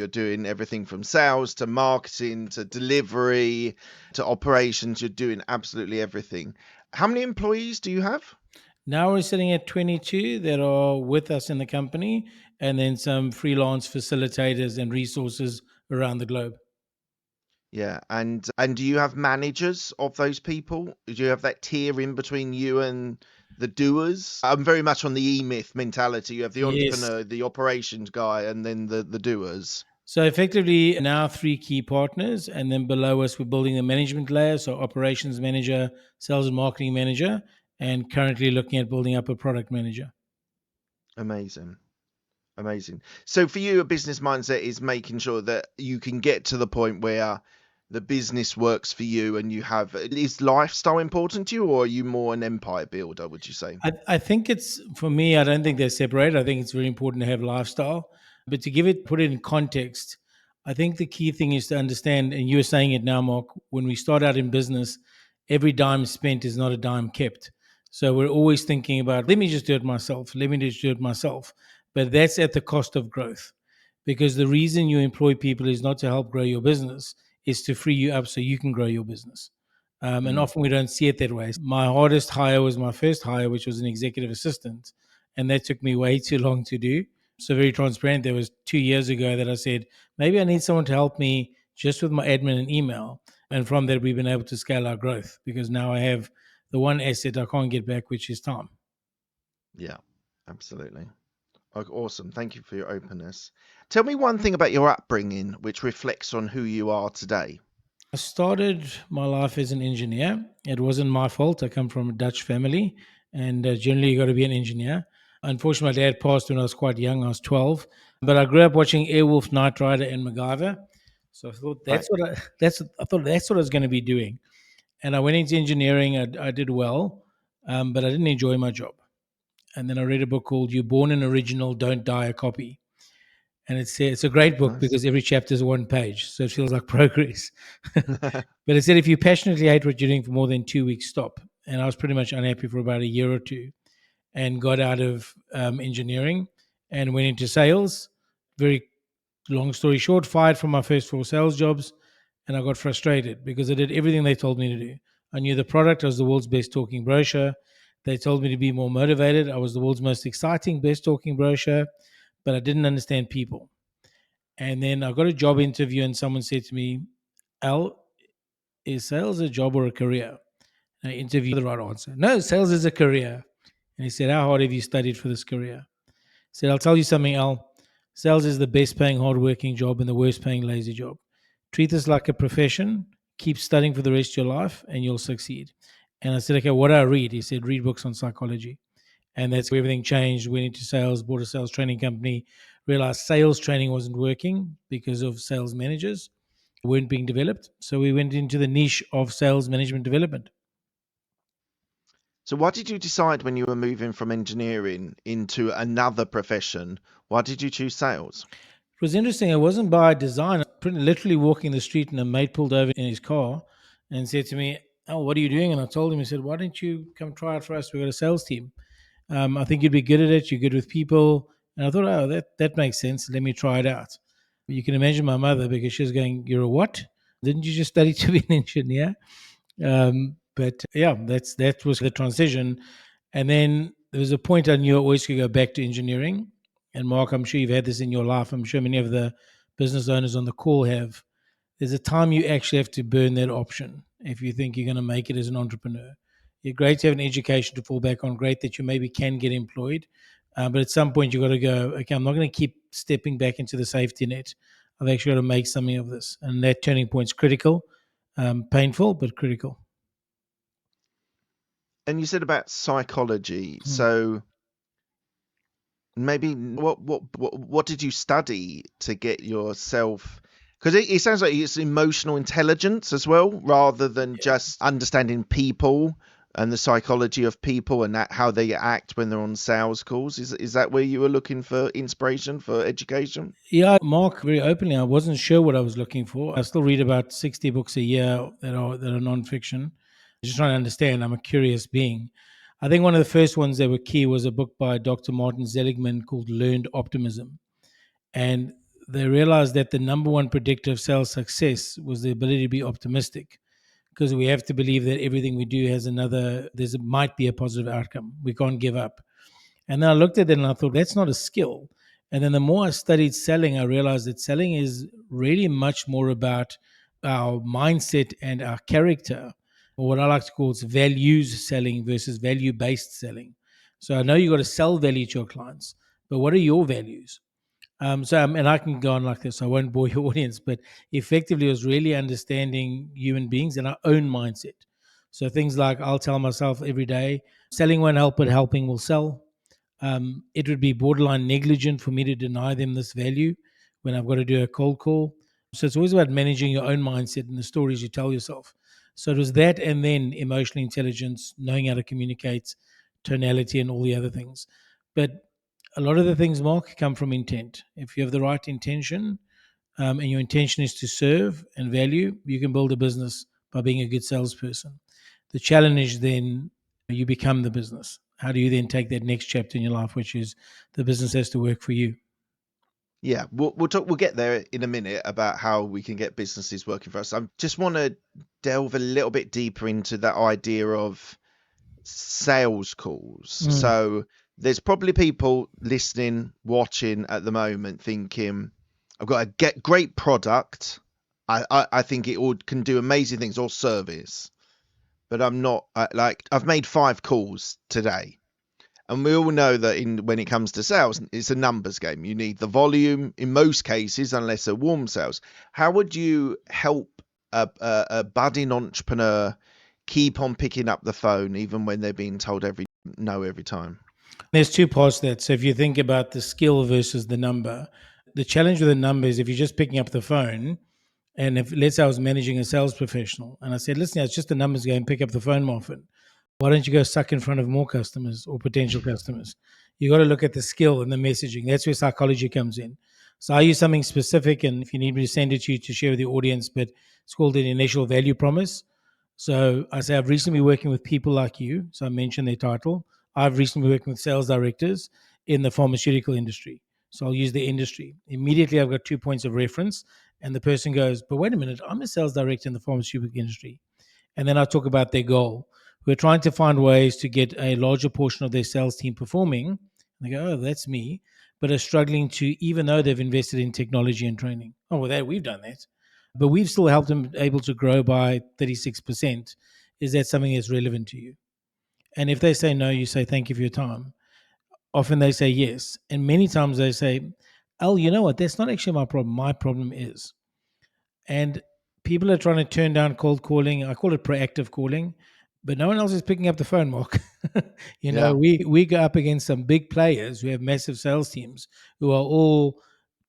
you're doing everything from sales to marketing to delivery to operations. You're doing absolutely everything. How many employees do you have? Now we're sitting at 22 that are with us in the company, and then some freelance facilitators and resources around the globe. Yeah, and do you have managers of those people? Do you have that tier in between you and the doers? I'm very much on the E-Myth mentality. You have the Yes. entrepreneur, the operations guy, and then the doers. So effectively now three key partners, and then below us we're building the management layer, so operations manager, sales and marketing manager, and currently looking at building up a product manager. Amazing. Amazing. So for you, a business mindset is making sure that you can get to the point where the business works for you and you have, is lifestyle important to you, or are you more an empire builder, would you say? I think it's, for me, I don't think they're separated. I think it's very important to have lifestyle. But to put it in context, I think the key thing is to understand, and you were saying it now, Mark, when we start out in business, every dime spent is not a dime kept. So we're always thinking about, let me just do it myself, let me just do it myself. But that's at the cost of growth. Because the reason you employ people is not to help grow your business, is to free you up so you can grow your business. And Mm. often we don't see it that way. My hardest hire was my first hire, which was an executive assistant. And that took me way too long to do. So, very transparent. There was 2 years ago that I said, maybe I need someone to help me just with my admin and email. And from that, we've been able to scale our growth because now I have the one asset I can't get back, which is time. Yeah, absolutely. Awesome. Thank you for your openness. Tell me one thing about your upbringing which reflects on who you are today. I started my life as an engineer. It wasn't my fault. I come from a Dutch family, and generally, you got to be an engineer. Unfortunately, my dad passed when I was quite young. I was 12, but I grew up watching Airwolf, Knight Rider, and MacGyver. So I thought Right. I thought that's what I was going to be doing. And I went into engineering. I did well, but I didn't enjoy my job. And then I read a book called "You're Born an Original, Don't Die a Copy." And it's a great book Nice. because every chapter is one page, so it feels like progress. But it said if you passionately hate what you're doing for more than 2 weeks, stop. And I was pretty much unhappy for about a year or two, and got out of engineering and went into sales. Very long story short, fired from my first four sales jobs, and I got frustrated because I did everything they told me to do. I knew the product. I was the world's best talking brochure. They told me to be more motivated. I was the world's most exciting, best talking brochure, but I didn't understand people. And then I got a job interview, and someone said to me, Al, is sales a job or a career? And I interviewed the right answer. No, sales is a career. And he said, how hard have you studied for this career? I said, I'll tell you something, Al. Sales is the best paying, hardworking job and the worst paying, lazy job. Treat this like a profession. Keep studying for the rest of your life and you'll succeed. And I said, okay, what do I read? He said, read books on psychology. And that's where everything changed. Went into sales, bought a sales training company, realized sales training wasn't working because of sales managers weren't being developed. So we went into the niche of sales management development. So, what did you decide when you were moving from engineering into another profession? Why did you choose sales? It was interesting. It wasn't by design. Pretty literally walking the street, and a mate pulled over in his car and said to me, "Oh, what are you doing?" And I told him, he said, "Why don't you come try it for us? We've got a sales team. I think you'd be good at it. You're good with people." And I thought, oh, that makes sense. Let me try it out. You can imagine my mother because she was going, "You're a what? Didn't you just study to be an engineer?" But yeah, that was the transition. And then there was a point I knew I always could go back to engineering. And Mark, I'm sure you've had this in your life. I'm sure many of the business owners on the call have. There's a time you actually have to burn that option if you think you're going to make it as an entrepreneur. You're great to have an education to fall back on, great that you maybe can get employed. But at some point, you've got to go, okay, I'm not going to keep stepping back into the safety net. I've actually got to make something of this. And that turning point's critical, painful, but critical. And you said about psychology. Hmm. So, maybe what did you study to get yourself? Because it sounds like it's emotional intelligence as well, rather than just understanding people and the psychology of people and how they act when they're on sales calls. Is that where you were looking for inspiration for education? Yeah, Mark, very openly, I wasn't sure what I was looking for. I still read about 60 books a year that are nonfiction. Just trying to understand. I'm a curious being. I think one of the first ones that were key was a book by Dr. Martin Seligman called Learned Optimism. And they realized that the number one predictor of sales success was the ability to be optimistic, because we have to believe that everything we do has might be a positive outcome. We can't give up. And then I looked at it and I thought, that's not a skill. And then the more I studied selling, I realized that selling is really much more about our mindset and our character, or what I like to call it's values selling versus value based selling. So I know you got to sell value to your clients, but what are your values? And I can go on like this. I won't bore your audience, but effectively, it was really understanding human beings and our own mindset. So things like I'll tell myself every day, selling won't help, but helping will sell. It would be borderline negligent for me to deny them this value when I've got to do a cold call. So it's always about managing your own mindset and the stories you tell yourself. So it was that, and then emotional intelligence, knowing how to communicate, tonality, and all the other things. But a lot of the things, Mark, come from intent. If you have the right intention, and your intention is to serve and value, you can build a business by being a good salesperson. The challenge is then you become the business. How do you then take that next chapter in your life, which is the business has to work for you? Yeah, we'll talk. We'll get there in a minute about how we can get businesses working for us. I just want to delve a little bit deeper into that idea of sales calls. So there's probably people listening, watching at the moment, thinking, "I've got a great product. I think can do amazing things, or service, but I'm not like I've made 5 calls today." And we all know that when it comes to sales, it's a numbers game. You need the volume in most cases, unless they're warm sales. How would you help a budding entrepreneur keep on picking up the phone even when they're being told no every time? There's 2 parts to that. So if you think about the skill versus the number, the challenge with the number is if you're just picking up the phone, and if let's say I was managing a sales professional and I said, listen, it's just a numbers game, pick up the phone more often. Why don't you go suck in front of more customers or potential customers? You got to look at the skill and the messaging. That's where psychology comes in. So I use something specific, and if you need me to send it to you to share with the audience, but it's called an initial value promise. So I say I've recently been working with people like you. So I mentioned their title. I've recently been working with sales directors in the pharmaceutical industry. So I'll use the industry. Immediately I've got 2 points of reference, and the person goes, but wait a minute, I'm a sales director in the pharmaceutical industry. And then I talk about their goal. We're trying to find ways to get a larger portion of their sales team performing. And they go, oh, that's me, but are struggling to, even though they've invested in technology and training. Oh, well, we've done that. But we've still helped them able to grow by 36%. Is that something that's relevant to you? And if they say no, you say, thank you for your time. Often they say yes. And many times they say, oh, you know what? That's not actually my problem. My problem is. And people are trying to turn down cold calling. I call it proactive calling, but no one else is picking up the phone, Mark. Yeah. We go up against some big players who have massive sales teams who are all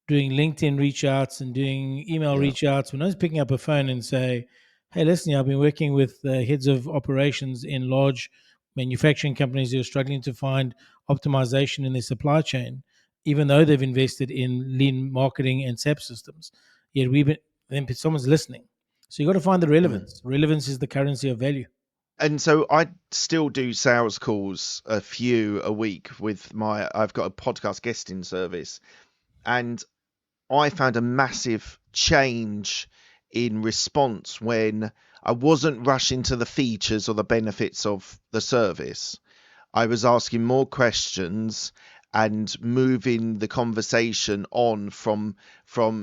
doing LinkedIn reach outs and doing email Yeah. reach outs. When I was picking up a phone and say, hey, listen, I've been working with heads of operations in large manufacturing companies who are struggling to find optimization in their supply chain, even though they've invested in lean marketing and SAP systems. Yet then someone's listening. So you got to find the relevance. Relevance is the currency of value. And so I still do sales calls, a few a week I've got a podcast guesting service, and I found a massive change in response when I wasn't rushing to the features or the benefits of the service. I was asking more questions and moving the conversation on from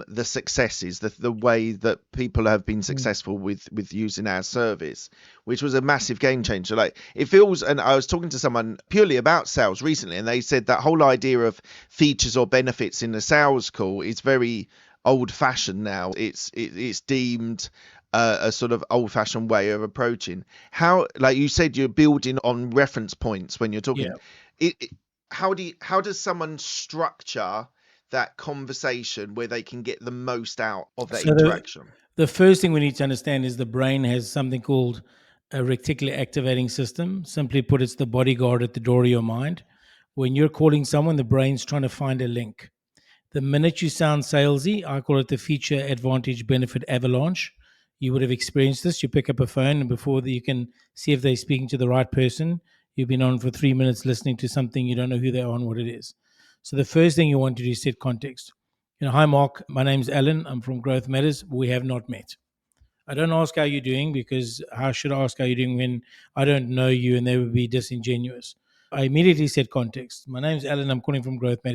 the successes, the way that people have been successful with using our service, which was a massive game changer. Like it feels, and I was talking to someone purely about sales recently, and they said that whole idea of features or benefits in a sales call is very old fashioned now. It's deemed a sort of old-fashioned way of approaching. How, like you said, you're building on reference points when you're talking. How does someone structure that conversation where they can get the most out of that interaction? The first thing we need to understand is the brain has something called a reticular activating system. Simply put, it's the bodyguard at the door of your mind. When you're calling someone, the brain's trying to find a link. The minute you sound salesy, I call it the feature advantage benefit avalanche. You would have experienced this. You pick up a phone, and you can see if they're speaking to the right person, you've been on for 3 minutes listening to something, you don't know who they are and what it is. So the first thing you want to do is set context. Hi, Mark. My name's Alan. I'm from Growth Matters. We have not met. I don't ask how you're doing, because how should I ask how you're doing when I don't know you, and they would be disingenuous. I immediately said context. My name's Alan. I'm calling from Growth Matters.